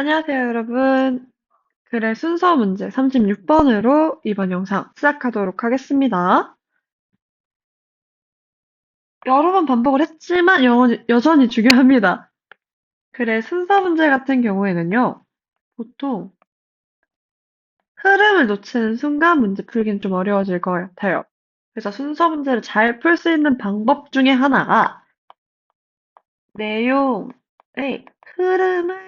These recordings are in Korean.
안녕하세요, 여러분. 글의 순서 문제 36번으로 이번 영상 시작하도록 하겠습니다. 여러 번 반복을 했지만 여전히 중요합니다. 글의 순서 문제 같은 경우에는요, 보통 흐름을 놓치는 순간 문제 풀기는 좀 어려워질 것 같아요. 그래서 순서 문제를 잘 풀 수 있는 방법 중에 하나가 내용의 흐름을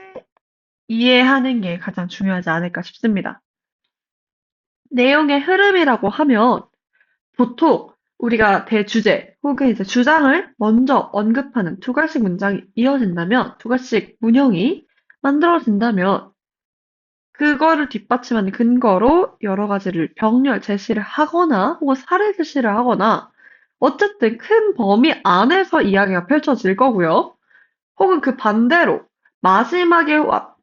이해하는 게 가장 중요하지 않을까 싶습니다. 내용의 흐름이라고 하면 보통 우리가 대주제 혹은 이제 주장을 먼저 언급하는 두 갈씩 문장이 이어진다면, 두 갈씩 문형이 만들어진다면, 그거를 뒷받침하는 근거로 여러 가지를 병렬 제시를 하거나 혹은 사례 제시를 하거나 어쨌든 큰 범위 안에서 이야기가 펼쳐질 거고요. 혹은 그 반대로 마지막에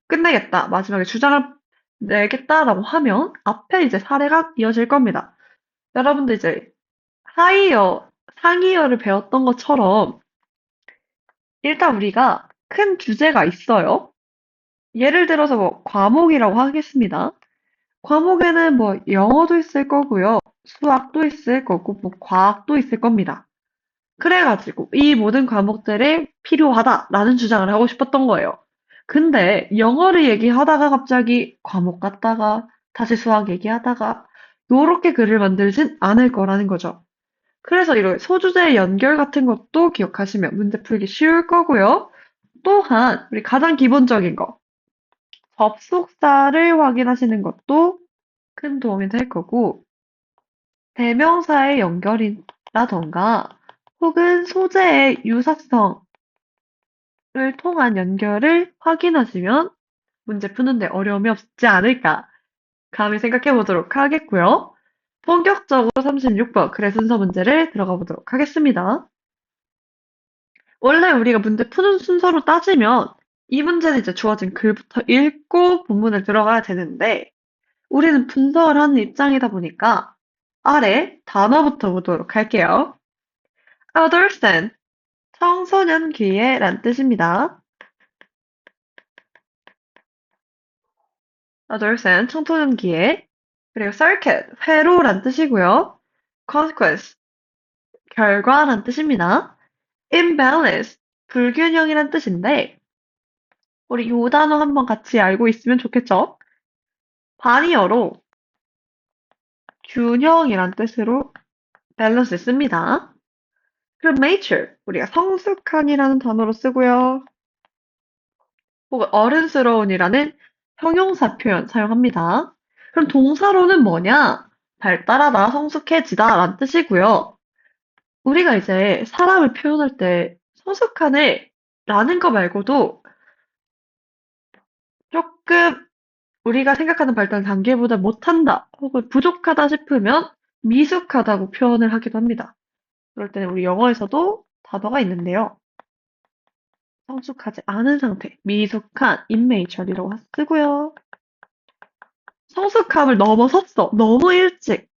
끝내겠다, 마지막에 주장을 내겠다라고 하면 앞에 이제 사례가 이어질 겁니다. 여러분들 이제 하이어, 상이어를 배웠던 것처럼 일단 우리가 큰 주제가 있어요. 예를 들어서 뭐 과목이라고 하겠습니다. 과목에는 뭐 영어도 있을 거고요. 수학도 있을 거고 뭐 과학도 있을 겁니다. 그래가지고 이 모든 과목들이 필요하다라는 주장을 하고 싶었던 거예요. 근데 영어를 얘기하다가 갑자기 과목 갔다가 다시 수학 얘기하다가 요렇게 글을 만들진 않을 거라는 거죠. 그래서 이런 소주제 연결 같은 것도 기억하시면 문제 풀기 쉬울 거고요. 또한 우리 가장 기본적인 거, 접속사를 확인하시는 것도 큰 도움이 될 거고, 대명사의 연결이라던가 혹은 소재의 유사성을 통한 연결을 확인하시면 문제 푸는데 어려움이 없지 않을까 감히 생각해 보도록 하겠고요. 본격적으로 36번 글의 순서 문제를 들어가 보도록 하겠습니다. 원래 우리가 문제 푸는 순서로 따지면 이 문제는 이제 주어진 글부터 읽고 본문을 들어가야 되는데 우리는 분석을 하는 입장이다 보니까 아래 단어부터 보도록 할게요. adolescent, 청소년기에 란 뜻입니다. adolescent, 청소년기에. 그리고 circuit, 회로란 뜻이고요. consequence, 결과란 뜻입니다. imbalance, 불균형이란 뜻인데 우리 요 단어 한번 같이 알고 있으면 좋겠죠? 바니어로 균형이란 뜻으로 밸런스 씁니다. 그럼 mature, 우리가 성숙한이라는 단어로 쓰고요. 혹은 어른스러운이라는 형용사 표현 사용합니다. 그럼 동사로는 뭐냐? 발달하다, 성숙해지다 라는 뜻이고요. 우리가 이제 사람을 표현할 때 성숙하네 라는 거 말고도 조금 우리가 생각하는 발달 단계보다 못한다 혹은 부족하다 싶으면 미숙하다고 표현을 하기도 합니다. 그럴 때는 우리 영어에서도 단어가 있는데요. 성숙하지 않은 상태, 미숙한, immature이라고 쓰고요. 성숙함을 넘어섰어. 너무 일찍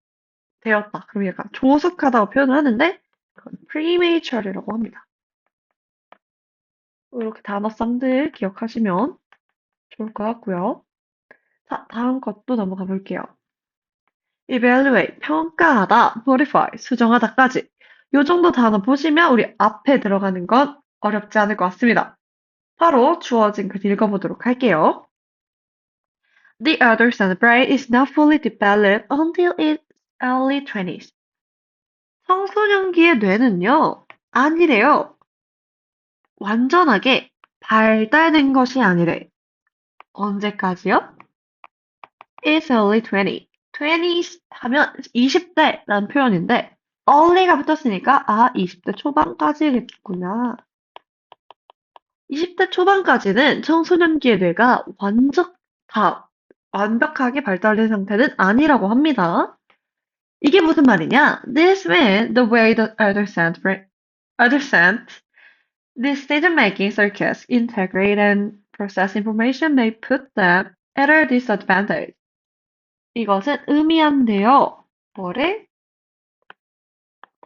되었다. 그럼 약간 조숙하다고 표현을 하는데 그건 premature이라고 합니다. 이렇게 단어쌍들 기억하시면 좋을 것 같고요. 자, 다음 것도 넘어가 볼게요. evaluate, 평가하다, modify, 수정하다까지. 요 정도 단어 보시면 우리 앞에 들어가는 건 어렵지 않을 것 같습니다. 바로 주어진 글 읽어보도록 할게요. The adolescent brain is not fully developed until its early 20s. 청소년기의 뇌는요, 아니래요. 완전하게 발달된 것이 아니래. 언제까지요? It's early 20. 20 하면 20대라는 표현인데, early가 붙었으니까, 20대 초반까지겠구나. 20대 초반까지는 청소년기의 뇌가 완벽하게 발달된 상태는 아니라고 합니다. 이게 무슨 말이냐? This means the way the adolescent decision-making circuits integrate and process information may put them at a disadvantage. 이것은 의미한데요. 뭐를?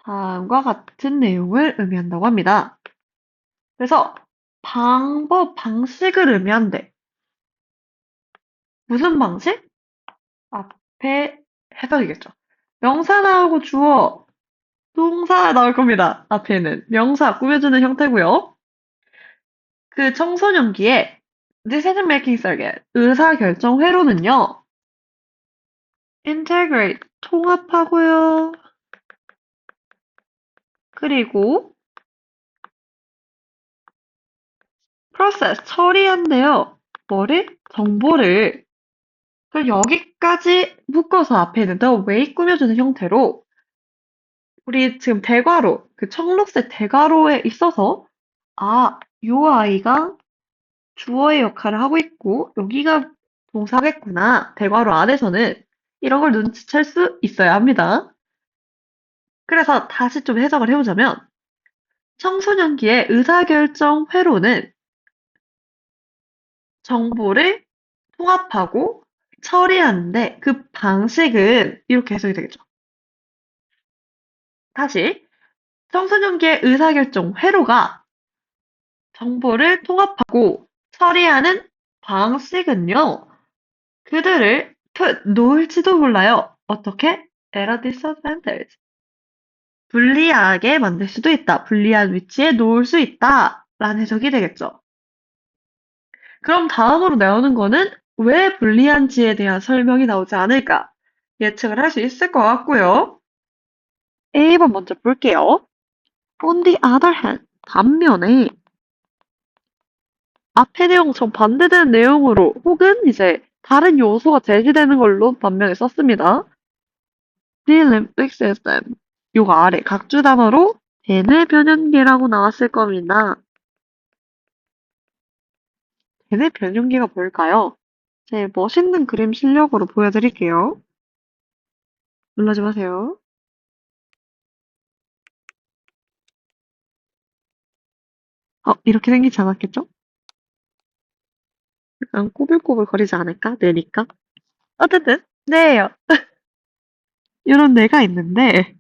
다음과 같은 내용을 의미한다고 합니다. 그래서 방식을 의미한대. 무슨 방식? 앞에 해석이겠죠. 명사 나오고 주어, 동사 나올 겁니다. 앞에는 명사 꾸며주는 형태고요. 그 청소년기에 decision making circuit, 의사결정 회로는요. integrate, 통합하고요. 그리고 process, 처리한대요. 뭐를? 정보를. 그럼 여기까지 묶어서 앞에는 the way 꾸며주는 형태로 우리 지금 대괄호, 그 청록색 대괄호에 있어서 요 아이가 주어의 역할을 하고 있고 여기가 동사겠구나. 대괄호 안에서는 이런 걸 눈치챌 수 있어야 합니다. 그래서 다시 좀 해석을 해보자면 청소년기의 의사결정 회로는 정보를 통합하고 처리하는데 그 방식은 이렇게 해석이 되겠죠. 다시 청소년기의 의사결정 회로가 정보를 통합하고 처리하는 방식은요. 그들을 놓을지도 몰라요. 어떻게? at a disadvantage. 불리하게 만들 수도 있다. 불리한 위치에 놓을 수 있다. 라는 해석이 되겠죠. 그럼 다음으로 나오는 거는 왜 불리한지에 대한 설명이 나오지 않을까? 예측을 할 수 있을 것 같고요. A번 먼저 볼게요. On the other hand, 반면에 앞의 내용 정반대되는 내용으로 혹은 이제 다른 요소가 제시되는 걸로 반면에 썼습니다. The limbic system. 요거 아래 각주 단어로 대뇌 변연계라고 나왔을 겁니다. 대뇌 변연계가 뭘까요? 제 멋있는 그림 실력으로 보여드릴게요. 놀라지 마세요. 이렇게 생기지 않았겠죠? 약간 꼬불꼬불 거리지 않을까? 뇌니까. 어쨌든, 네요. 이런 뇌가 있는데,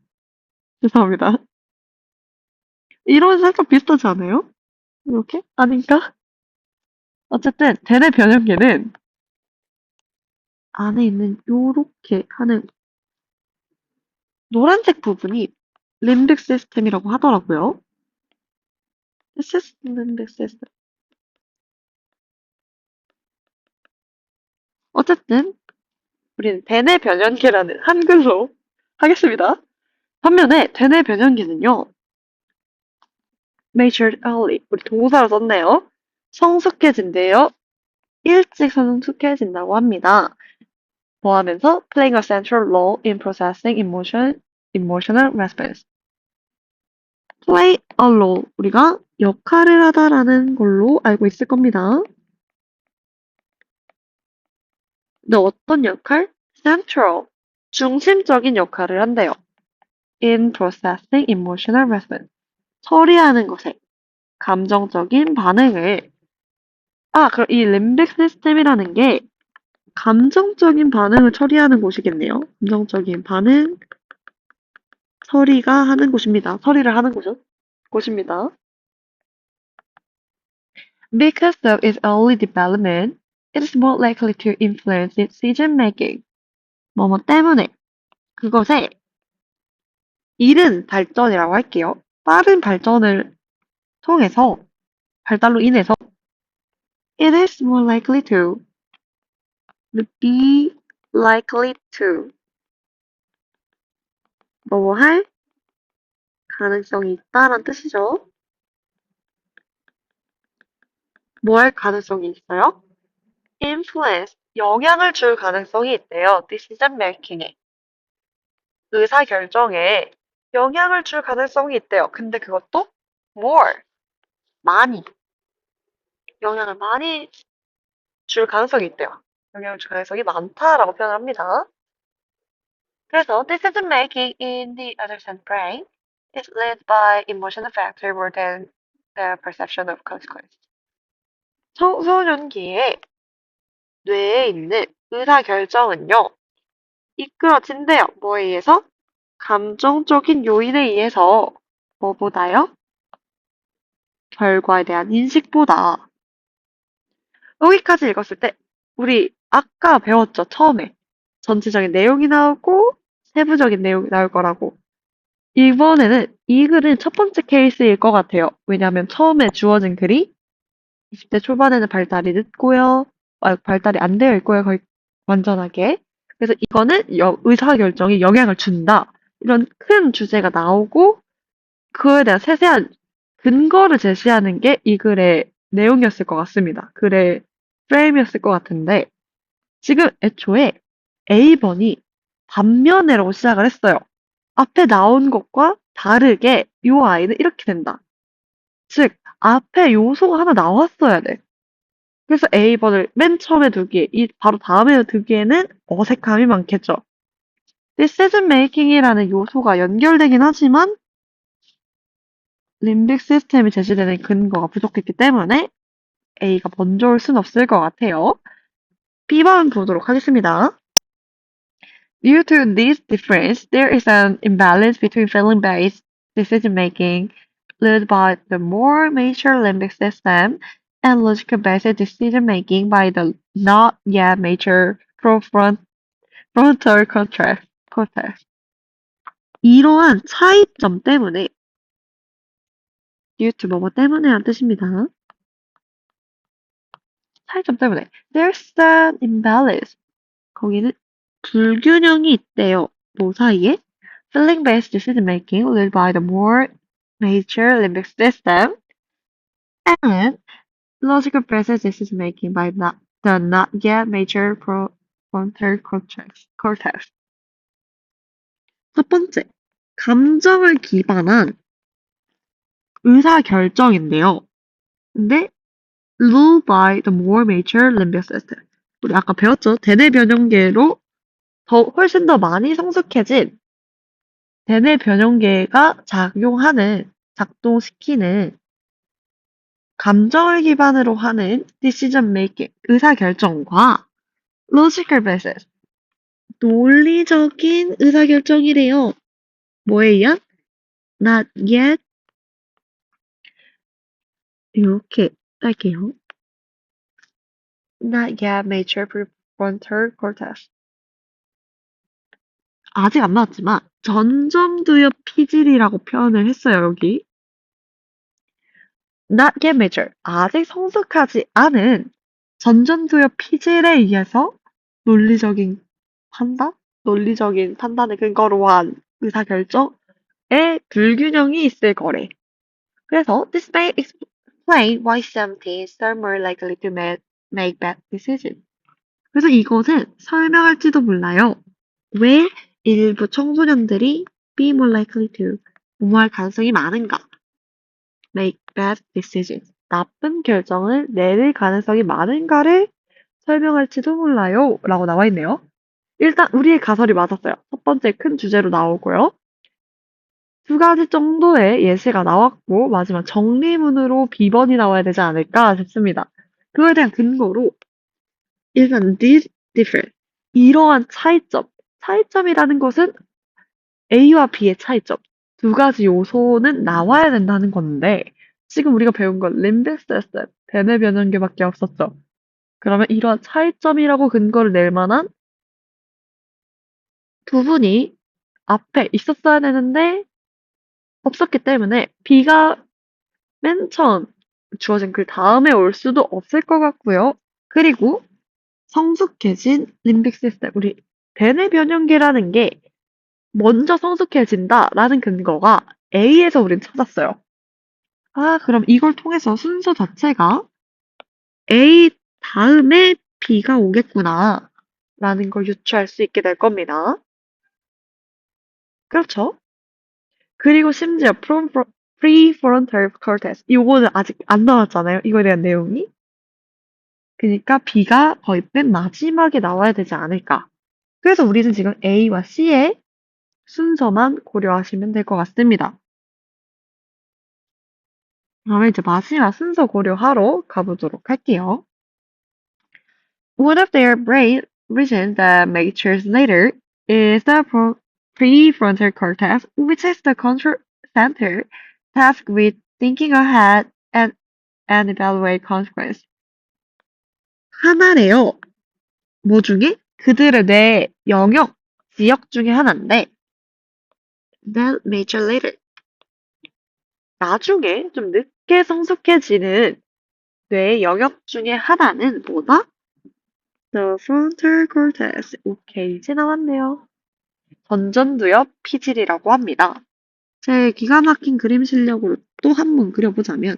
죄송합니다. 이런 살짝 비슷하지 않아요? 이렇게? 아닌가? 어쨌든, 대뇌 변연계는 안에 있는 요렇게 하는 노란색 부분이 림빅 시스템이라고 하더라고요. 림빅 시스템. 어쨌든, 우리는 대뇌 변연계라는 한글로 하겠습니다. 반면에 대뇌 변연계는요, matured early. 우리 동사로 썼네요. 성숙해진대요. 일찍 성숙해진다고 합니다. 뭐 하면서 playing a central role in processing emotional response. play a role. 우리가 역할을 하다라는 걸로 알고 있을 겁니다. 근데 어떤 역할? central. 중심적인 역할을 한대요. in processing emotional response. 처리하는 것에 감정적인 반응을 그럼 이 림빅 시스템이라는 게 감정적인 반응을 처리하는 곳이겠네요. 감정적인 반응, 처리가 하는 곳입니다. 처리를 하는 곳입니다. Because of its early development, it is more likely to influence decision making. 뭐뭐 때문에 그것의 이른 발전이라고 할게요. 빠른 발전을 통해서 발달로 인해서 it is more likely to be likely to 뭐뭐 할 가능성이 있다라는 뜻이죠. 뭐 할 가능성이 있어요? influence, 영향을 줄 가능성이 있대요. decision making에. 의사결정에 영향을 줄 가능성이 있대요. 근데 그것도 more, 많이, 영향을 많이 줄 가능성이 있대요. 영향을 줄 가능성이 많다라고 표현합니다. 그래서 decision making in the adolescent brain is led by emotional factor more than the perception of consequence. 청소년기에 뇌에 있는 의사결정은요, 이끌어진대요. 뭐에 의해서? 감정적인 요인에 의해서 뭐보다요? 결과에 대한 인식보다. 여기까지 읽었을 때 우리 아까 배웠죠, 처음에. 전체적인 내용이 나오고, 세부적인 내용이 나올 거라고. 이번에는 이 글은 첫 번째 케이스일 것 같아요. 왜냐하면 처음에 주어진 글이 20대 초반에는 발달이 늦고요. 발달이 안 되어 있고요, 거의 완전하게. 그래서 이거는 의사결정에 영향을 준다. 이런 큰 주제가 나오고, 그거에 대한 세세한 근거를 제시하는 게 이 글의 내용이었을 것 같습니다. 글의 프레임이었을 것 같은데, 지금 애초에 A번이 반면에라고 시작을 했어요. 앞에 나온 것과 다르게 이 아이는 이렇게 된다. 즉, 앞에 요소가 하나 나왔어야 돼. 그래서 A번을 맨 처음에 두기에, 이 바로 다음에 두기에는 어색함이 많겠죠. decision making이라는 요소가 연결되긴 하지만 림빅 시스템이 제시되는 근거가 부족했기 때문에 A가 먼저 올 순 없을 것 같아요. B번 보도록 하겠습니다. Due to this difference, there is an imbalance between feeling-based decision-making, led by the more mature limbic system, and logical-based decision-making by the not yet mature frontal cortex. 이러한 차이점 때문에, due to 뭐뭐 때문에란 뜻입니다. 차이점 때문에, there's an imbalance. 거기는 불균형이 있대요. 뭐 사이에? Feeling-based decision-making led by the more mature limbic system and logical-based decision-making by the not yet mature prefrontal cortex. 첫 번째, 감정을 기반한 의사결정인데요. 근데 ruled by the more mature limbic system. 우리 아까 배웠죠? 대뇌 변형계로 훨씬 더 많이 성숙해진 대뇌 변형계가 작동시키는 감정을 기반으로 하는 decision making, 의사결정과 logical basis, 논리적인 의사결정이래요. 뭐에 의한? not yet, 이렇게 할게요. not yet mature prefrontal cortex. 아직 안 나왔지만 전점두엽 피질이라고 표현을 했어요, 여기. not yet mature, 아직 성숙하지 않은 전전두엽 피질에 의해서 논리적인 논리적인 판단을 근거로 한 의사결정에 불균형이 있을 거래. 그래서 this may explain why some teens are more likely to make bad decisions. 그래서 이것은 설명할지도 몰라요. 왜 일부 청소년들이 be more likely to 뭐할 가능성이 많은가? make bad decisions. 나쁜 결정을 내릴 가능성이 많은가를 설명할지도 몰라요. 라고 나와 있네요. 일단 우리의 가설이 맞았어요. 첫 번째 큰 주제로 나오고요. 두 가지 정도의 예시가 나왔고 마지막 정리문으로 B번이 나와야 되지 않을까 싶습니다. 그거에 대한 근거로 일단 this difference, 이러한 차이점이라는 것은 A와 B의 차이점, 두 가지 요소는 나와야 된다는 건데 지금 우리가 배운 건 limbic system, 대뇌 변형계밖에 없었죠. 그러면 이러한 차이점이라고 근거를 낼 만한 부분이 앞에 있었어야 되는데 없었기 때문에 B가 맨 처음 주어진 글 다음에 올 수도 없을 것 같고요. 그리고 성숙해진 림빅 시스템, 우리 대뇌 변형계라는 게 먼저 성숙해진다라는 근거가 A에서 우린 찾았어요. 그럼 이걸 통해서 순서 자체가 A 다음에 B가 오겠구나 라는 걸 유추할 수 있게 될 겁니다. 그렇죠? 그리고 심지어 prefrontal cortex, 이거는 아직 안 나왔잖아요. 이거에 대한 내용이. 그러니까 B가 거의 맨 마지막에 나와야 되지 않을까. 그래서 우리는 지금 A와 C의 순서만 고려하시면 될 것 같습니다. 다음에 이제 마지막 순서 고려하러 가보도록 할게요. One of their brain regions that matures later is the prefrontal cortex, which is the control center tasked with thinking ahead and evaluate consequences. 하나래요. 뭐 중에? 그들의 뇌 영역 지역 중에 하나인데, that major later. 나중에 좀 늦게 성숙해지는 뇌의 영역 중에 하나는 뭐다? The frontal cortex. 오케이, 이제 나왔네요. 전전두엽 피질이라고 합니다. 제 기가 막힌 그림 실력으로 또 한 번 그려보자면,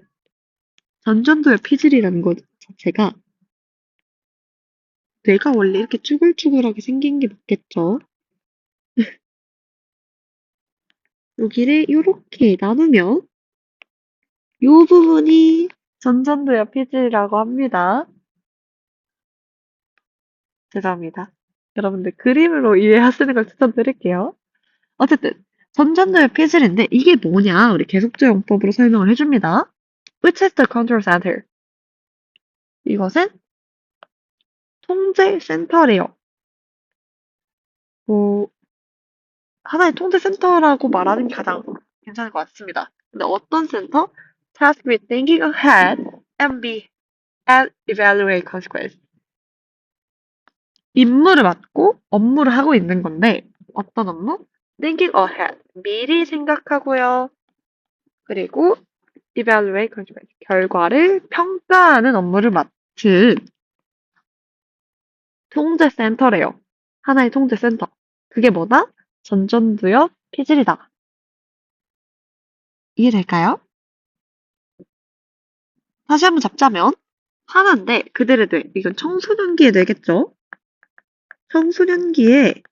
전전두엽 피질이라는 것 자체가 뇌가 원래 이렇게 쭈글쭈글하게 생긴 게 맞겠죠? 여기를 이렇게 나누면 이 부분이 전전두엽 피질이라고 합니다. 죄송합니다. 여러분들 그림으로 이해하시는 걸 추천드릴게요. 어쨌든 전전두엽 피질인데 이게 뭐냐? 우리 계속적 용법으로 설명을 해줍니다. Which is the control center? 이것은 통제 센터래요. 뭐 하나의 통제 센터라고 말하는 게 가장 괜찮을 것 같습니다. 근데 어떤 센터? Tasked with thinking ahead and be and evaluate consequence. 임무를 맡고 업무를 하고 있는 건데 어떤 업무? Thinking ahead. 미리 생각하고요. 그리고 evaluate consequence. 결과를 평가하는 업무를 맡은 통제 센터래요. 하나의 통제 센터. 그게 뭐다? 전전두엽 피질이다. 이해될까요? 다시 한번 잡자면 하나인데 그들의 뇌. 이건 청소년기의 뇌겠죠? 청소년기에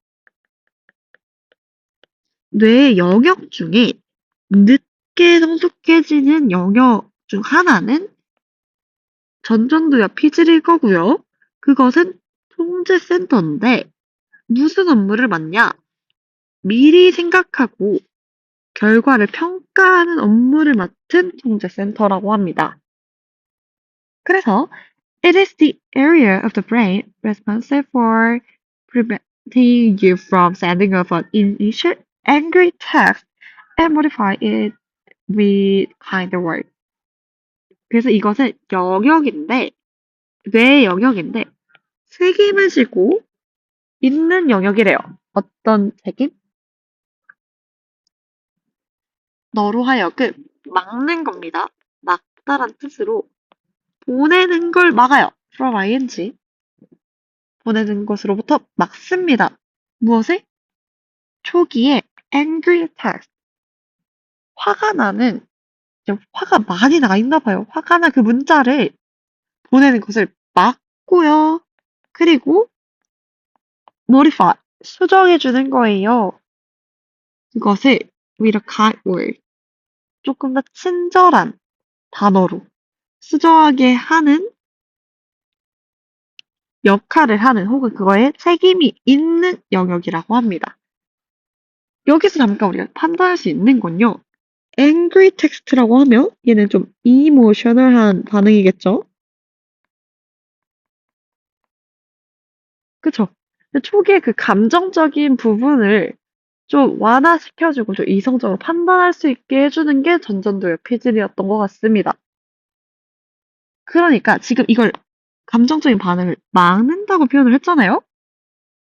뇌의 영역 중에 늦게 성숙해지는 영역 중 하나는 전전두엽 피질일 거고요. 그것은 통제센터인데 무슨 업무를 맡냐? 미리 생각하고 결과를 평가하는 업무를 맡은 통제센터라고 합니다. 그래서 it is the area of the brain responsible for preventing you from sending off an initial angry text and modify it with kinder word. 그래서 이것은 영역인데, 뇌의 영역인데, 책임을 지고 있는 영역이래요. 어떤 책임? 너로 하여금 막는 겁니다. 막다란 뜻으로 보내는 걸 막아요. from ing. 보내는 것으로부터 막습니다. 무엇을? 초기에 angry text. 화가 나는, 화가 많이 나 있나 봐요. 화가 나 그 문자를 보내는 것을 막고요. 그리고 modify. 수정해주는 거예요. 그것을 with a kind word. 조금 더 친절한 단어로 수정하게 하는 역할을 하는 혹은 그거에 책임이 있는 영역이라고 합니다. 여기서 잠깐 우리가 판단할 수 있는 건요. angry text라고 하면 얘는 좀 emotional한 반응이겠죠? 그쵸? 초기에 그 감정적인 부분을 좀 완화시켜주고 좀 이성적으로 판단할 수 있게 해주는 게 전전도의 피질이었던 것 같습니다. 그러니까 지금 이걸 감정적인 반응을 막는다고 표현을 했잖아요?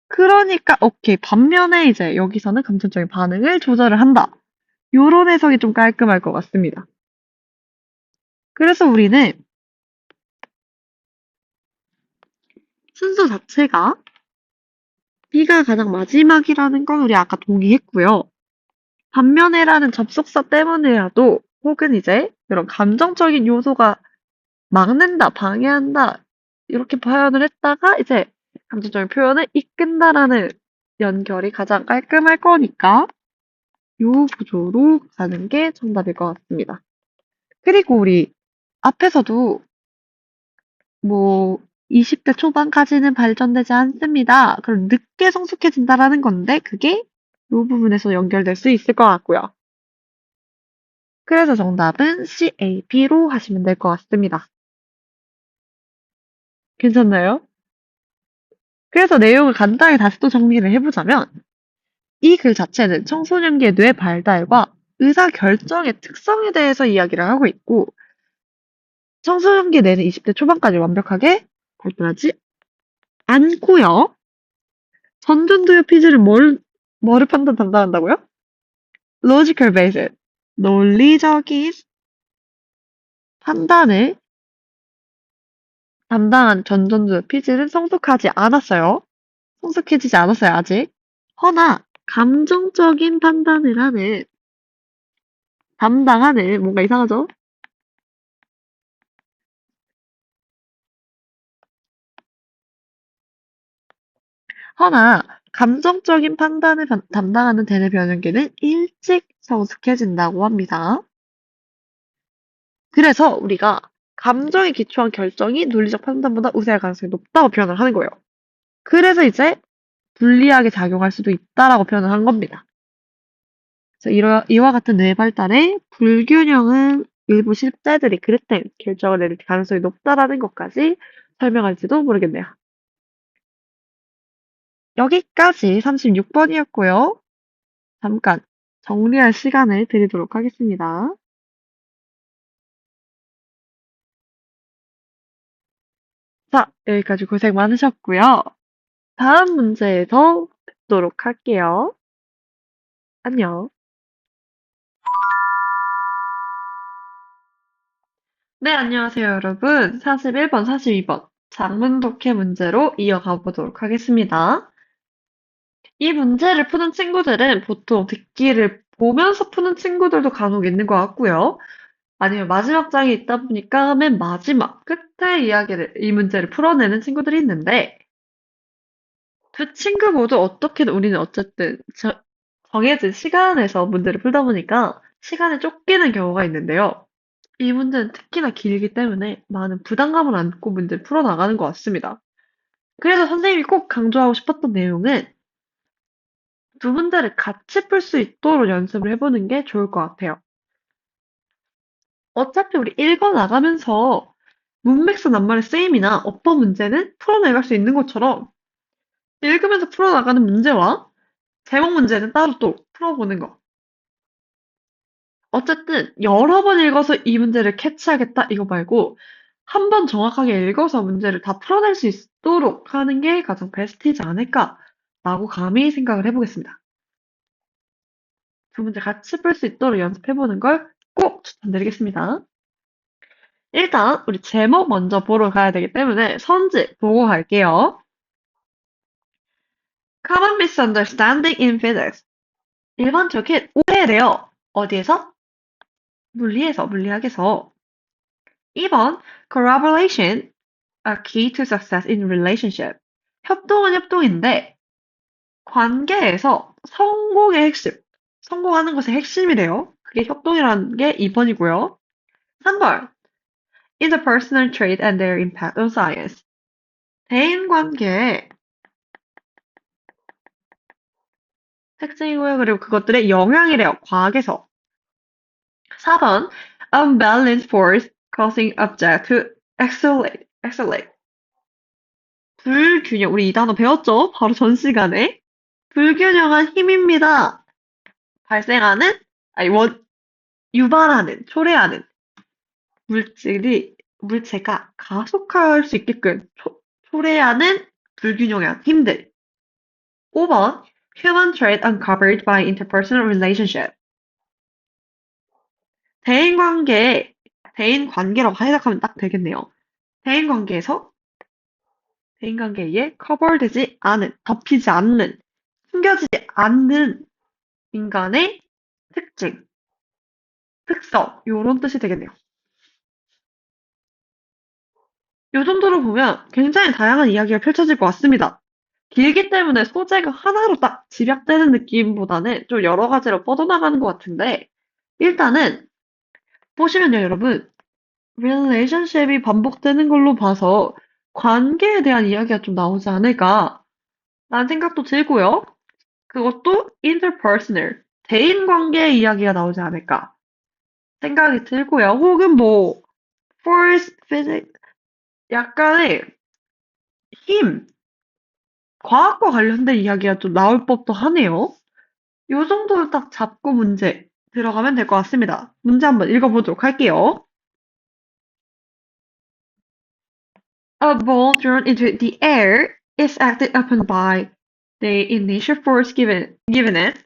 그러니까 오케이. 반면에 이제 여기서는 감정적인 반응을 조절을 한다. 요런 해석이 좀 깔끔할 것 같습니다. 그래서 우리는 순서 자체가 B가 가장 마지막이라는 건 우리 아까 동의했고요. 반면에라는 접속사 때문이라도 혹은 이제 이런 감정적인 요소가 막는다, 방해한다 이렇게 표현을 했다가 이제 감정적인 표현을 이끈다라는 연결이 가장 깔끔할 거니까 요 구조로 가는 게 정답일 것 같습니다. 그리고 우리 앞에서도 뭐 20대 초반까지는 발전되지 않습니다. 그럼 늦게 성숙해진다라는 건데 그게 이 부분에서 연결될 수 있을 것 같고요. 그래서 정답은 CAB로 하시면 될 것 같습니다. 괜찮나요? 그래서 내용을 간단히 다시 또 정리를 해보자면 이 글 자체는 청소년기의 뇌 발달과 의사결정의 특성에 대해서 이야기를 하고 있고 청소년기 뇌는 20대 초반까지 완벽하게 발달하지 않고요. 전전두엽 피질은 뭐를 담당한다고요? logical basis. 논리적인 판단을 담당한 전전두엽 피질은 성숙하지 않았어요. 성숙해지지 않았어요, 아직. 허나, 감정적인 판단을 담당하는, 뭔가 이상하죠? 허나, 감정적인 판단을 담당하는 대뇌 변형계는 일찍 성숙해진다고 합니다. 그래서 우리가 감정에 기초한 결정이 논리적 판단보다 우세할 가능성이 높다고 표현을 하는 거예요. 그래서 이제 불리하게 작용할 수도 있다라고 표현을 한 겁니다. 그래서 이와 같은 뇌 발달에 불균형은 일부 실제들이 그릇된 결정을 내릴 가능성이 높다라는 것까지 설명할지도 모르겠네요. 여기까지 36번이었고요. 잠깐 정리할 시간을 드리도록 하겠습니다. 자, 여기까지 고생 많으셨고요. 다음 문제에서 뵙도록 할게요. 안녕. 네, 안녕하세요, 여러분. 41번, 42번 장문 독해 문제로 이어가 보도록 하겠습니다. 이 문제를 푸는 친구들은 보통 듣기를 보면서 푸는 친구들도 간혹 있는 것 같고요. 아니면 마지막 장이 있다 보니까 맨 마지막 끝에 이 문제를 풀어내는 친구들이 있는데, 두 친구 모두 어떻게든 우리는 어쨌든 정해진 시간에서 문제를 풀다 보니까 시간에 쫓기는 경우가 있는데요. 이 문제는 특히나 길기 때문에 많은 부담감을 안고 문제를 풀어나가는 것 같습니다. 그래서 선생님이 꼭 강조하고 싶었던 내용은 두 문제를 같이 풀 수 있도록 연습을 해보는 게 좋을 것 같아요. 어차피 우리 읽어나가면서 문맥상 낱말의 쓰임이나 어법 문제는 풀어나갈 수 있는 것처럼 읽으면서 풀어나가는 문제와 제목 문제는 따로 또 풀어보는 거. 어쨌든 여러 번 읽어서 이 문제를 캐치하겠다 이거 말고 한 번 정확하게 읽어서 문제를 다 풀어낼 수 있도록 하는 게 가장 베스트이지 않을까라고 감히 생각을 해보겠습니다. 두 문제 같이 풀 수 있도록 연습해보는 걸 꼭 추천드리겠습니다. 일단 우리 제목 먼저 보러 가야 되기 때문에 선지 보고 갈게요. Common misunderstanding in physics. 일반적인 오해래요. 어디에서? 물리학에서. 2번 corroboration, a key to success in relationship. 협동은 협동인데 관계에서 성공의 핵심, 성공하는 것의 핵심이래요. 그게 협동이라는 게 2번이고요. 3번 interpersonal trait and their impact on science. 대인관계의 특징이고요. 그리고 그것들의 영향이래요. 과학에서. 4번 unbalanced force causing object to accelerate. 불균형, 우리 이 단어 배웠죠? 바로 전 시간에. 불균형한 힘입니다. 발생하는, 아니, 유발하는, 초래하는 물체가 가속화할 수 있게끔 초래하는 불균형한 힘들. 5번, human trait uncovered by interpersonal relationship. 대인 관계라고 해석하면 딱 되겠네요. 대인관계에서, 대인관계에 의해 커버되지 않은, 덮이지 않는, 숨겨지지 않는 인간의 특징, 특성, 요런 뜻이 되겠네요. 요 정도로 보면 굉장히 다양한 이야기가 펼쳐질 것 같습니다. 길기 때문에 소재가 하나로 딱 집약되는 느낌보다는 좀 여러 가지로 뻗어나가는 것 같은데, 일단은, 보시면요, 여러분. relationship이 반복되는 걸로 봐서 관계에 대한 이야기가 좀 나오지 않을까, 라는 생각도 들고요. 그것도 interpersonal, 대인 관계의 이야기가 나오지 않을까 생각이 들고요. 혹은 뭐, force, physics, 약간의 힘, 과학과 관련된 이야기가 좀 나올 법도 하네요. 요 정도를 딱 잡고 문제 들어가면 될 것 같습니다. 문제 한번 읽어보도록 할게요. A ball thrown into the air is acted upon by the initial force given it,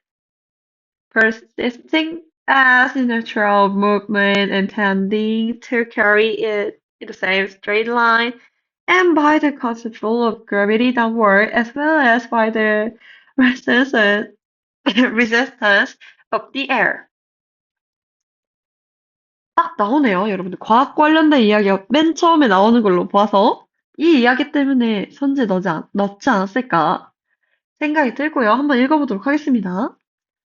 persisting as a natural movement and tending to carry it in the same straight line, and by the constant flow of gravity downward, as well as by the resistance, resistance of the air. 딱 나오네요, 여러분들. 과학 관련된 이야기가 맨 처음에 나오는 걸로 봐서 이 이야기 때문에 선지에 넣지 않았을까 생각이 들고요. 한번 읽어보도록 하겠습니다.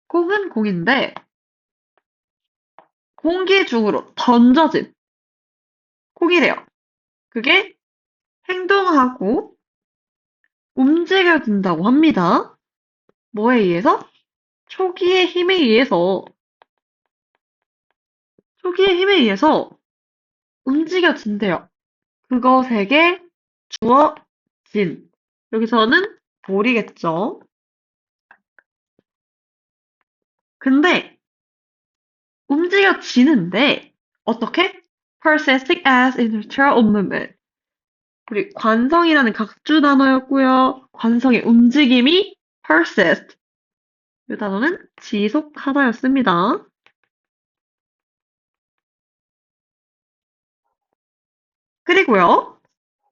공은 공인데 공기 중으로 던져진 공이래요. 그게 행동하고 움직여진다고 합니다. 뭐에 의해서? 초기의 힘에 의해서 움직여진대요. 그것에게 주어진. 여기서는 볼이겠죠. 근데 움직여지는데 어떻게? persisting as inertial movement. 우리 관성이라는 각주 단어였고요. 관성의 움직임이 persist. 이 단어는 지속하다였습니다. 그리고요.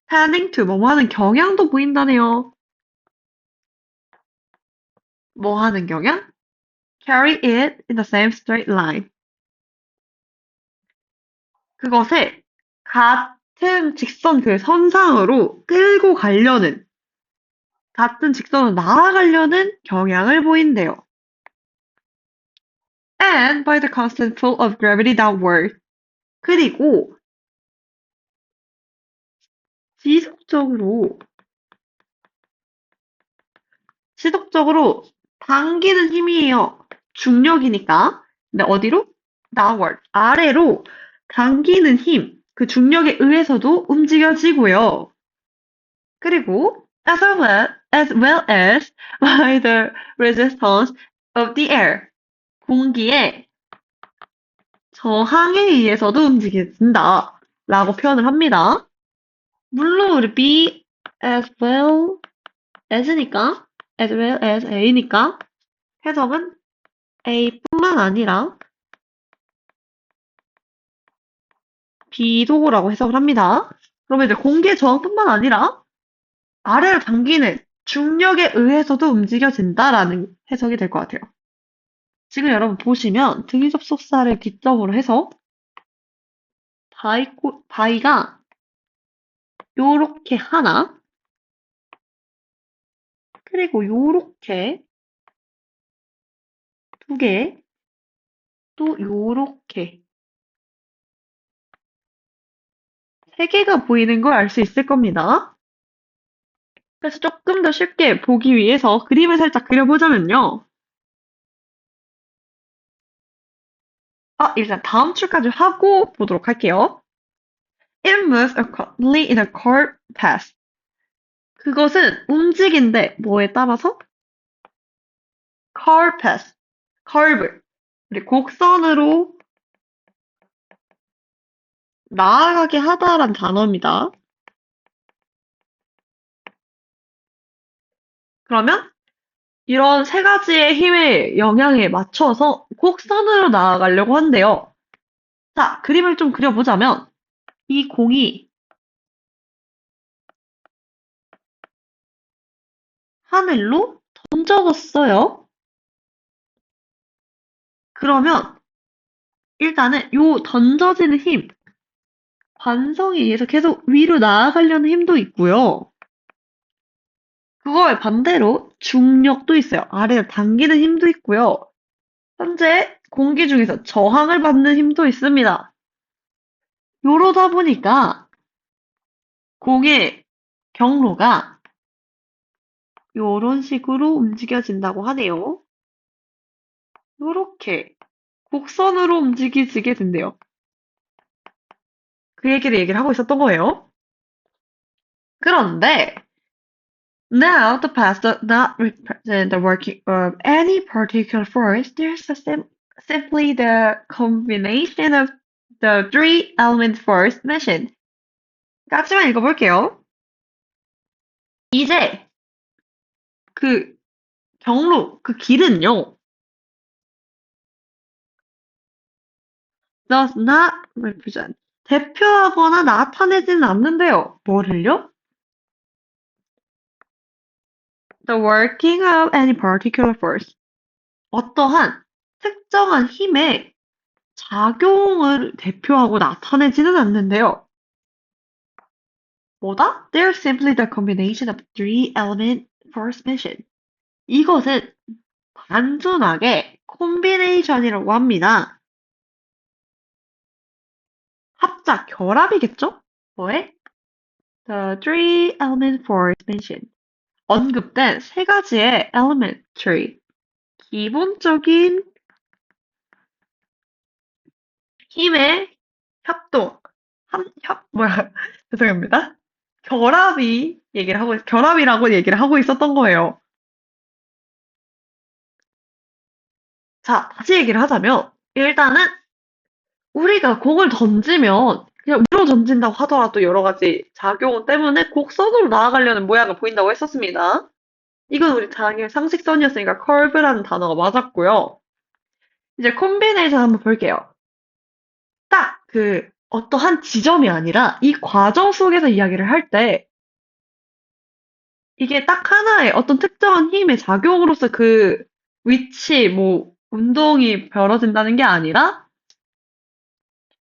tending to 뭐 하는 경향도 보인다네요. 뭐 하는 경향? carry it in the same straight line. 그것을 같은 직선 그 선상으로 끌고 가려는, 같은 직선으로 나아가려는 경향을 보인대요. And by the constant pull of gravity downward. 그리고 지속적으로 당기는 힘이에요. 중력이니까. 근데 어디로? downward. 아래로 당기는 힘. 그 중력에 의해서도 움직여지고요. 그리고 as well as by the resistance of the air. 공기의 저항에 의해서도 움직여진다. 라고 표현을 합니다. 물론 우리 be as well as니까 as well as a니까 해석은 a뿐만 아니라 b도라고 해석을 합니다. 그러면 이제 공기의 저항뿐만 아니라 아래로 당기는 중력에 의해서도 움직여진다라는 해석이 될 것 같아요. 지금 여러분 보시면 등위 접속사를 기점으로 해서 바위가 요렇게 하나, 그리고 요렇게 두 개, 또 요렇게 세 개가 보이는 걸 알 수 있을 겁니다. 그래서 조금 더 쉽게 보기 위해서 그림을 살짝 그려보자면요. 일단 다음 줄까지 하고 보도록 할게요. It moves accordingly in a curved path. 그것은 움직인데 뭐에 따라서? curved path, curve. 우리 곡선으로 나아가게 하다란 단어입니다. 그러면 이런 세 가지의 힘의 영향에 맞춰서 곡선으로 나아가려고 한대요. 자, 그림을 좀 그려보자면 이 공이 하늘로 던져졌어요. 그러면 일단은 요 던져지는 힘, 관성에 의해서 계속 위로 나아가려는 힘도 있고요. 그거에 반대로 중력도 있어요. 아래로 당기는 힘도 있고요. 현재 공기 중에서 저항을 받는 힘도 있습니다. 요러다 보니까 공의 경로가 요런 식으로 움직여진다고 하네요. 요렇게 곡선으로 움직이게 된대요. 그 얘기를 하고 있었던 거예요. 그런데 now the past does not represent the working of any particular force. There's simply the combination of the three element force mentioned. 같이만 읽어볼게요. 이제 그 경로, 그 길은요, does not represent. 대표하거나 나타내지는 않는데요. 뭐를요? The working of any particular force. 어떠한 특정한 힘의 작용을 대표하고 나타내지는 않는데요. 뭐다? They're simply the combination of three element force mission. 이것은 단순하게 콤비네이션이라고 합니다. 합작, 결합이겠죠? 뭐에? The three element force mission. 언급된 세 가지의 elementary, 기본적인 힘의 협동, 뭐야, 죄송합니다. 결합이라고 얘기를 하고 있었던 거예요. 자, 다시 얘기를 하자면, 일단은 우리가 공을 던지면, 그냥 위로 던진다고 하더라도 여러 가지 작용 때문에 곡선으로 나아가려는 모양을 보인다고 했었습니다. 이건 우리 당연히 상식선이었으니까 curve라는 단어가 맞았고요. 이제 콤비네이션 한번 볼게요. 딱 어떠한 지점이 아니라 이 과정 속에서 이야기를 할 때 이게 딱 하나의 어떤 특정한 힘의 작용으로서 그 위치, 뭐, 운동이 벌어진다는 게 아니라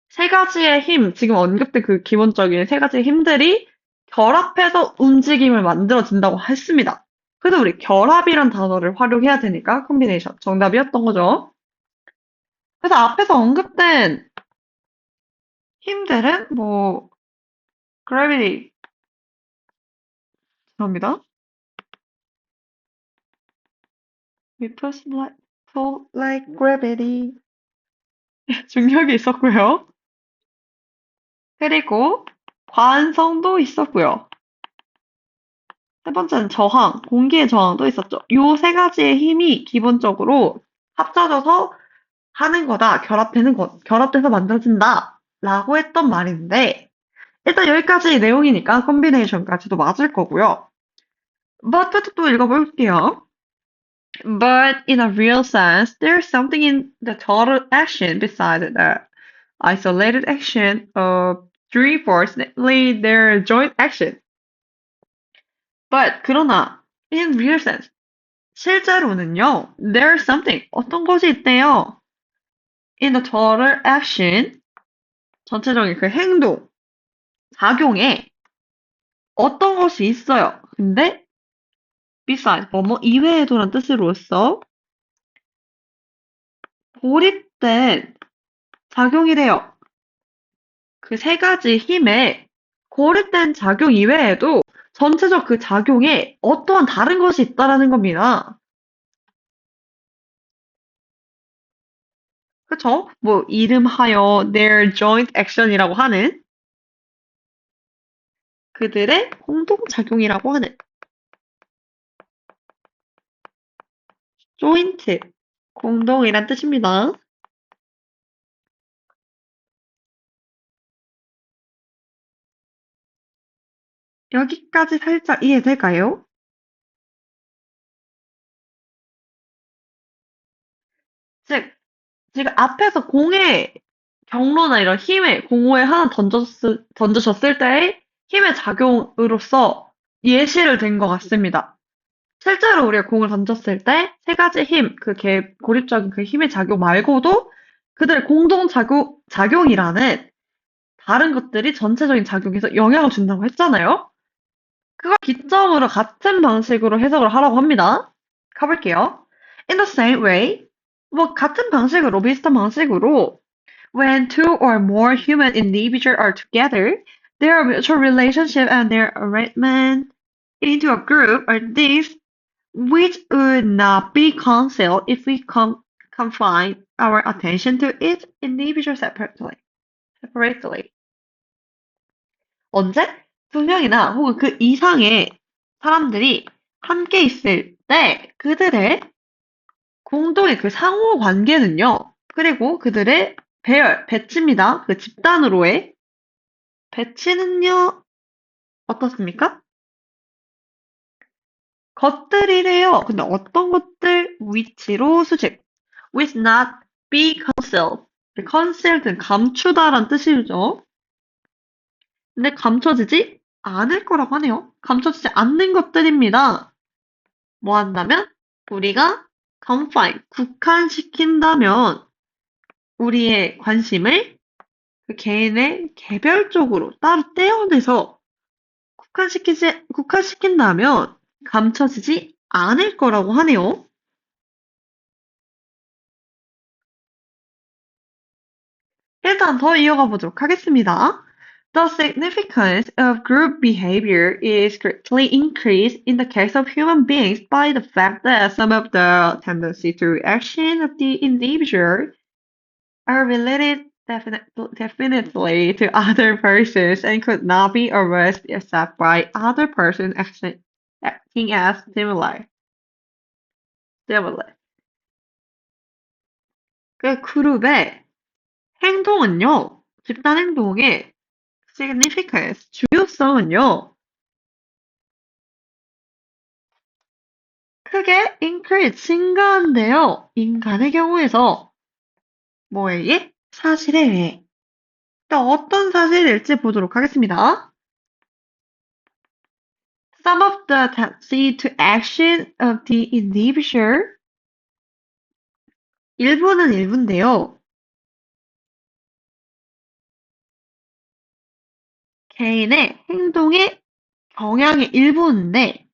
세 가지의 힘, 지금 언급된 그 기본적인 세 가지의 힘들이 결합해서 움직임을 만들어진다고 했습니다. 그래서 우리 결합이란 단어를 활용해야 되니까 콤비네이션 정답이었던 거죠. 그래서 앞에서 언급된 힘들은 뭐 gravity 죄송합니다. We pull like gravity 중력이 있었고요. 그리고 관성도 있었고요. 세 번째는 저항, 공기의 저항도 있었죠. 요 세 가지의 힘이 기본적으로 합쳐져서 하는 거다. 결합돼서 만들어진다. 라고 했던 말인데, 일단 여기까지 내용이니까 콤비네이션까지도 맞을 거고요. But 또 읽어볼게요. But in a real sense, there's something in the total action besides the isolated action of three forces, namely their joint action. But 그러나 in real sense, 실제로는요, there's something, 어떤 것이 있대요. In the total action, 전체적인 그 행동, 작용에 어떤 것이 있어요. 근데 besides, 뭐뭐 이외에도란 뜻으로써 고립된 작용이래요. 그 세 가지 힘에 고립된 작용 이외에도 전체적 그 작용에 어떠한 다른 것이 있다라는 겁니다. 그쵸? 뭐 이름하여 their joint action이라고 하는 그들의 공동작용이라고 하는 joint, 공동이란 뜻입니다. 여기까지 살짝 이해될까요? 즉, 지금 앞에서 공의 경로나 이런 힘의 공호에 하나 던져졌을 때의 힘의 작용으로서 예시를 든 것 같습니다. 실제로 우리가 공을 던졌을 때 세 가지 힘, 고립적인 그 힘의 작용 말고도 그들의 작용이라는 다른 것들이 전체적인 작용에서 영향을 준다고 했잖아요. 그걸 기점으로 같은 방식으로 해석을 하라고 합니다. 가볼게요. In the same way, 뭐 같은 방식으로, 비슷한 방식으로 when two or more human individuals are together, their mutual relationship and their arrangement into a group are things which would not be concealed if we confine our attention to each individual separately. 언제? 두 명이나 혹은 그 이상의 사람들이 함께 있을 때 그들의 공동의 그 상호 관계는요. 그리고 그들의 배치입니다. 그 집단으로의 배치는요. 어떻습니까? 것들이래요. 근데 어떤 것들? which로 수직. which not be concealed. concealed는 감추다란 뜻이죠. 근데 감춰지지 않을 거라고 하네요. 감춰지지 않는 것들입니다. 뭐 한다면? 우리가 confine, 국한시킨다면 우리의 관심을 그 개인의 개별적으로 따로 떼어내서 국한시킨다면 감춰지지 않을 거라고 하네요. 일단 더 이어가 보도록 하겠습니다. The significance of group behavior is greatly increased in the case of human beings by the fact that some of the tendency to action of the individual are related definitely to other persons and could not be addressed except by other persons acting as stimuli. 그 그룹의 행동은요, 집단 행동의 significance, 중요성은요, 크게 increase, 증가한대요. 인간의 경우에서 뭐에 의해? 사실에 의해. 또 어떤 사실일지 보도록 하겠습니다. Some of the tendency to action of the individual 일부는 일부인데요. 개인의 행동의 경향의 일부인데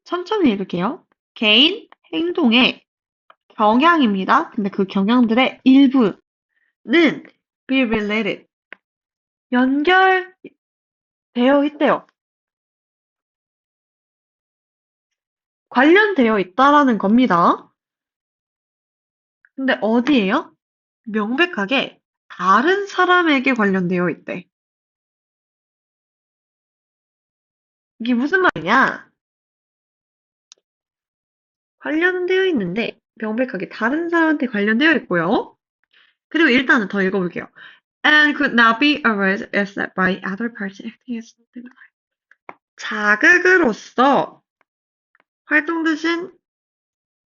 천천히 읽을게요. 개인 행동의 경향입니다. 근데 그 경향들의 일부는 be related 연결되어 있대요. 관련되어 있다라는 겁니다. 근데 어디에요? 명백하게 다른 사람에게 관련되어 있대. 이게 무슨 말이냐? 관련되어 있는데 명백하게 다른 사람한테 관련되어 있고요. 그리고 일단은 더 읽어볼게요. And could not be aroused except by other person acting as stimuli. 자극으로서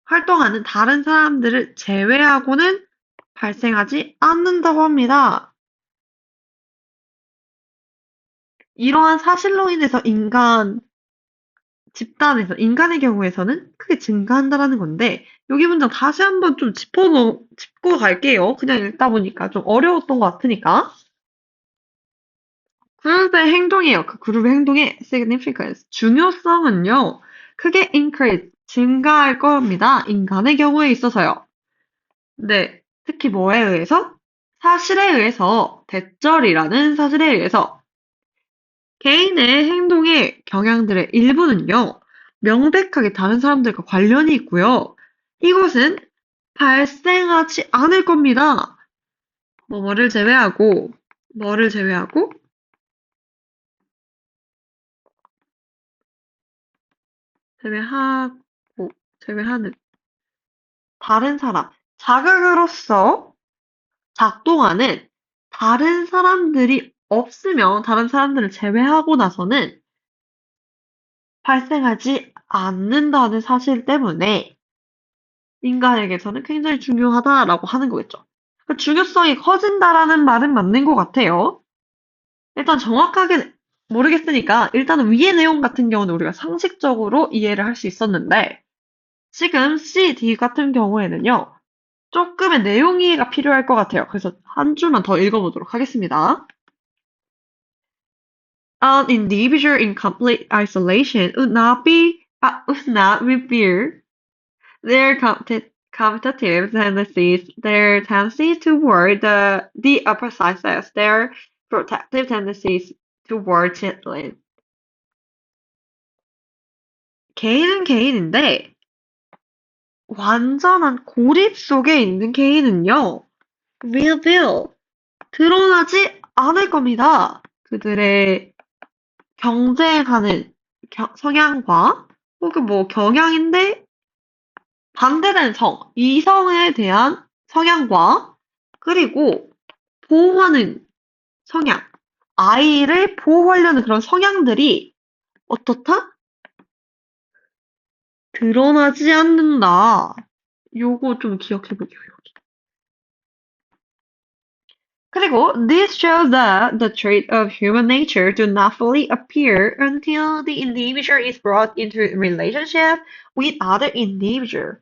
활동하는 다른 사람들을 제외하고는 발생하지 않는다고 합니다. 이러한 사실로 인해서 집단에서, 인간의 경우에서는 크게 증가한다라는 건데, 여기 문장 다시 한번 좀 짚고 갈게요. 그냥 읽다 보니까 좀 어려웠던 것 같으니까. 그룹의 행동이에요. 그 그룹의 행동의 significance, 중요성은요, 크게 increase, 증가할 겁니다. 인간의 경우에 있어서요. 네, 특히 뭐에 의해서? 사실에 의해서, 대절이라는 사실에 의해서 개인의 행동의 경향들의 일부는요, 명백하게 다른 사람들과 관련이 있고요. 이것은 발생하지 않을 겁니다. 뭐를 제외하고, 뭐를 제외하고, 제외하고, 제외하는 다른 사람, 자극으로서 작동하는 다른 사람들이 없으면 다른 사람들을 제외하고 나서는 발생하지 않는다는 사실 때문에 인간에게서는 굉장히 중요하다라고 하는 거겠죠. 그 중요성이 커진다라는 말은 맞는 것 같아요. 일단 정확하게 모르겠으니까 일단은 위의 내용 같은 경우는 우리가 상식적으로 이해를 할 수 있었는데 지금 C, D 같은 경우에는요. 조금의 내용 이해가 필요할 것 같아요. 그래서 한 줄만 더 읽어보도록 하겠습니다. An individual in complete isolation would not reveal their competitive tendencies, their tendencies toward the opposites, their protective tendencies toward children. 개인은 개인인데 완전한 고립 속에 있는 개인은요, reveal, 드러나지 않을 겁니다. 그들의 경쟁하는 성향과 혹은 뭐 경향인데 반대되는 이성에 대한 성향과 그리고 보호하는 성향, 아이를 보호하려는 그런 성향들이 어떻다? 드러나지 않는다. 요거 좀 기억해볼게요, 여기. 그리고 this shows that the trait of human nature do not fully appear until the individual is brought into relationship with other individual.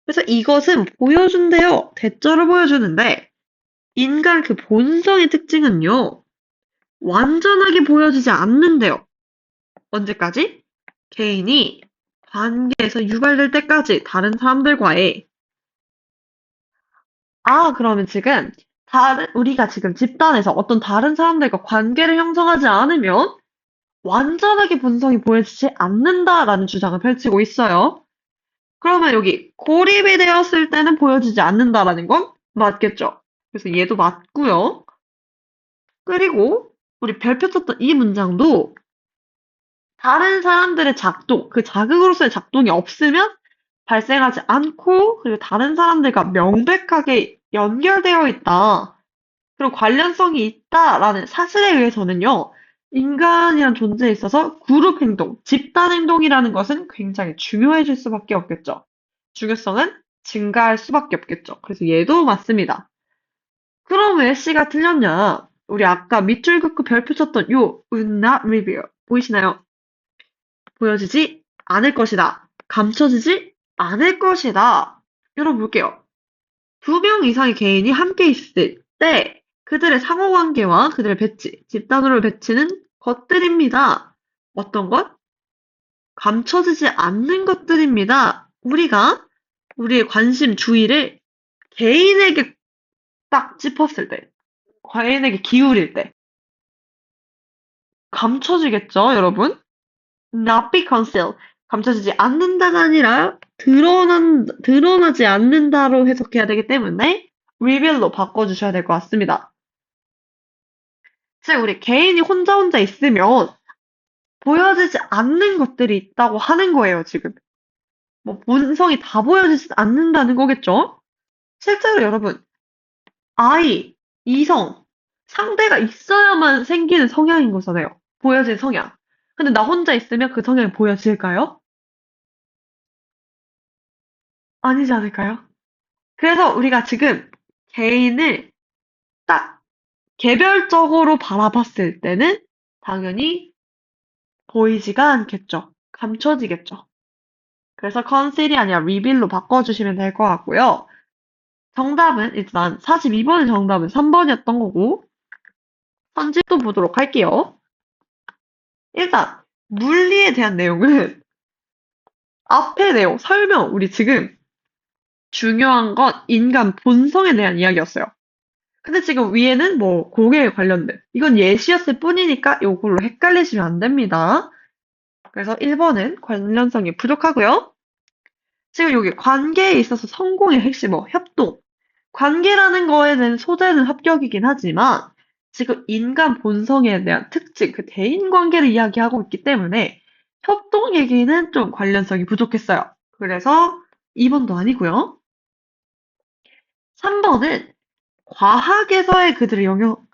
그래서 이것은 보여준대요. 대절을 보여주는데 인간 그 본성의 특징은요. 완전하게 보여지지 않는데요. 언제까지? 개인이 관계에서 유발될 때까지 다른 사람들과의 그러면 지금 우리가 지금 집단에서 어떤 다른 사람들과 관계를 형성하지 않으면 완전하게 본성이 보여지지 않는다라는 주장을 펼치고 있어요. 그러면 여기 고립이 되었을 때는 보여지지 않는다라는 건 맞겠죠? 그래서 얘도 맞고요. 그리고 우리 별표 쳤던 이 문장도 다른 사람들의 작동, 그 자극으로서의 작동이 없으면 발생하지 않고, 그리고 다른 사람들과 명백하게 연결되어 있다. 그리고 관련성이 있다라는 사실에 의해서는요, 인간이란 존재에 있어서 그룹 행동, 집단 행동이라는 것은 굉장히 중요해질 수밖에 없겠죠. 중요성은 증가할 수밖에 없겠죠. 그래서 얘도 맞습니다. 그럼 왜 C가 틀렸냐? 우리 아까 밑줄 긋고 별표 쳤던 요 would not reveal 보이시나요? 보여지지 않을 것이다. 감춰지지 않을 것이다. 열어볼게요. 2명 이상의 개인이 함께 있을 때 그들의 상호관계와 그들의 배치, 집단으로 배치는 것들입니다. 어떤 것? 감춰지지 않는 것들입니다. 우리가 우리의 관심, 주의를 개인에게 딱 짚었을 때, 개인에게 기울일 때 감춰지겠죠, 여러분? Not be concealed. 감춰지지 않는다가 아니라 드러나지 않는다로 해석해야 되기 때문에 reveal로 바꿔주셔야 될 것 같습니다. 즉, 우리 개인이 혼자 있으면 보여지지 않는 것들이 있다고 하는 거예요, 지금. 뭐, 본성이 다 보여지지 않는다는 거겠죠? 실제로 여러분, 아이, 이성, 상대가 있어야만 생기는 성향인 거잖아요. 보여진 성향. 근데 나 혼자 있으면 그 성향이 보여질까요? 아니지 않을까요? 그래서 우리가 지금 개인을 딱 개별적으로 바라봤을 때는 당연히 보이지가 않겠죠. 감춰지겠죠. 그래서 conceal이 아니라 reveal로 바꿔주시면 될 것 같고요. 정답은 일단 42번의 정답은 3번이었던 거고 선집도 보도록 할게요. 일단 물리에 대한 내용은 앞의 내용, 설명, 우리 지금 중요한 건 인간 본성에 대한 이야기였어요. 근데 지금 위에는 뭐 공예에 관련된 이건 예시였을 뿐이니까 이걸로 헷갈리시면 안 됩니다. 그래서 1번은 관련성이 부족하고요. 지금 여기 관계에 있어서 성공의 핵심 뭐 협동. 관계라는 거에 대한 소재는 합격이긴 하지만 지금 인간 본성에 대한 특징, 그 대인 관계를 이야기하고 있기 때문에 협동 얘기는 좀 관련성이 부족했어요. 그래서 2번도 아니고요. 3번은 과학에서의 그들의 영역,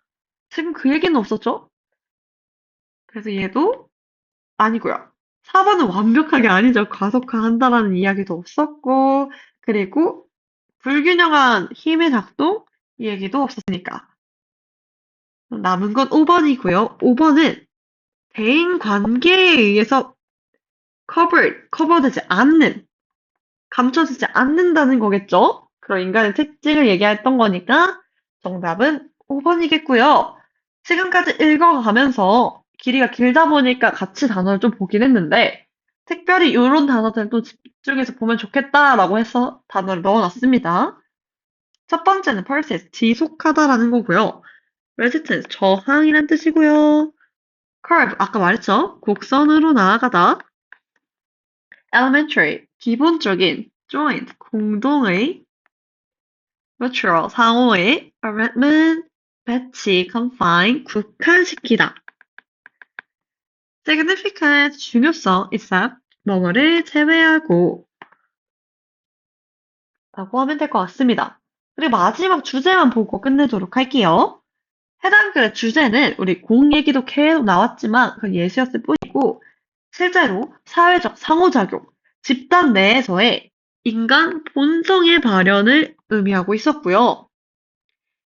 지금 그 얘기는 없었죠? 그래서 얘도 아니고요. 4번은 완벽하게 아니죠. 과속화한다라는 이야기도 없었고, 그리고 불균형한 힘의 작동 이 얘기도 없었으니까. 남은 건 5번이고요. 5번은 대인 관계에 의해서 커버되지 않는, 감춰지지 않는다는 거겠죠? 그런 인간의 특징을 얘기했던 거니까 정답은 5번이겠고요. 지금까지 읽어가면서 길이가 길다 보니까 같이 단어를 좀 보긴 했는데 특별히 이런 단어들은 또 집중해서 보면 좋겠다라고 해서 단어를 넣어놨습니다. 첫 번째는 persist, 지속하다라는 거고요. resistance, 저항이란 뜻이고요. curve, 아까 말했죠? 곡선으로 나아가다. elementary, 기본적인. joint, 공동의. mutual, 상호의. arrangement, 배치, confine, 국한시키다. significant, 중요성, except, 뭐뭐를 제외하고 라고 하면 될 것 같습니다. 그리고 마지막 주제만 보고 끝내도록 할게요. 해당 글의 주제는 우리 공 얘기도 계속 나왔지만 그건 예시였을 뿐이고 실제로 사회적 상호작용, 집단 내에서의 인간 본성의 발현을 의미하고 있었고요.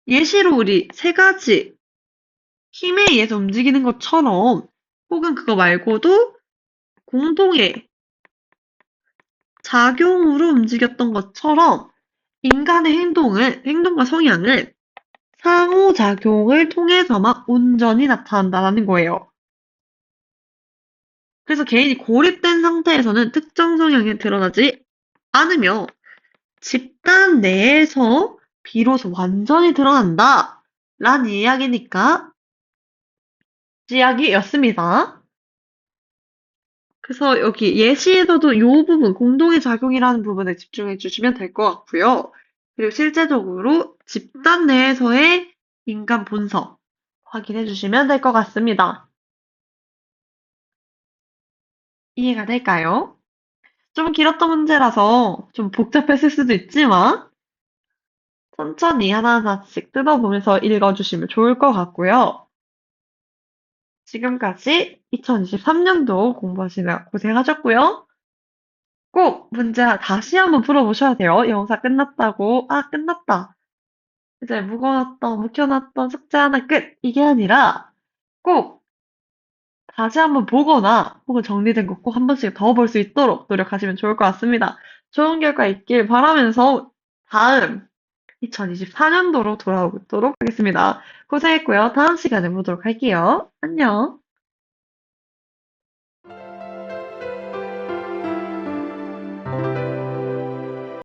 예시로 우리 세 가지 힘에 의해서 움직이는 것처럼 혹은 그거 말고도 공동의 작용으로 움직였던 것처럼 인간의 행동과 성향은 상호작용을 통해서만 온전히 나타난다는 거예요. 그래서 개인이 고립된 상태에서는 특정 성향이 드러나지 않으며 집단 내에서 비로소 완전히 드러난다. 란 이야기니까 이야기였습니다. 그래서 여기 예시에서도 이 부분, 공동의 작용이라는 부분에 집중해 주시면 될 것 같고요. 그리고 실제적으로 집단 내에서의 인간 본성 확인해 주시면 될 것 같습니다. 이해가 될까요? 좀 길었던 문제라서 좀 복잡했을 수도 있지만 천천히 하나하나씩 뜯어보면서 읽어주시면 좋을 것 같고요. 지금까지 2023년도 공부하시느라 고생하셨고요. 꼭 문제 다시 한번 풀어보셔야 돼요. 영사 끝났다고, 아, 끝났다. 이제 묵혀놨던 숙제 하나 끝. 이게 아니라 꼭 다시 한번 보거나 혹은 정리된 거 꼭 한 번씩 더 볼 수 있도록 노력하시면 좋을 것 같습니다. 좋은 결과 있길 바라면서 다음 2024년도로 돌아오도록 하겠습니다. 고생했고요. 다음 시간에 보도록 할게요. 안녕.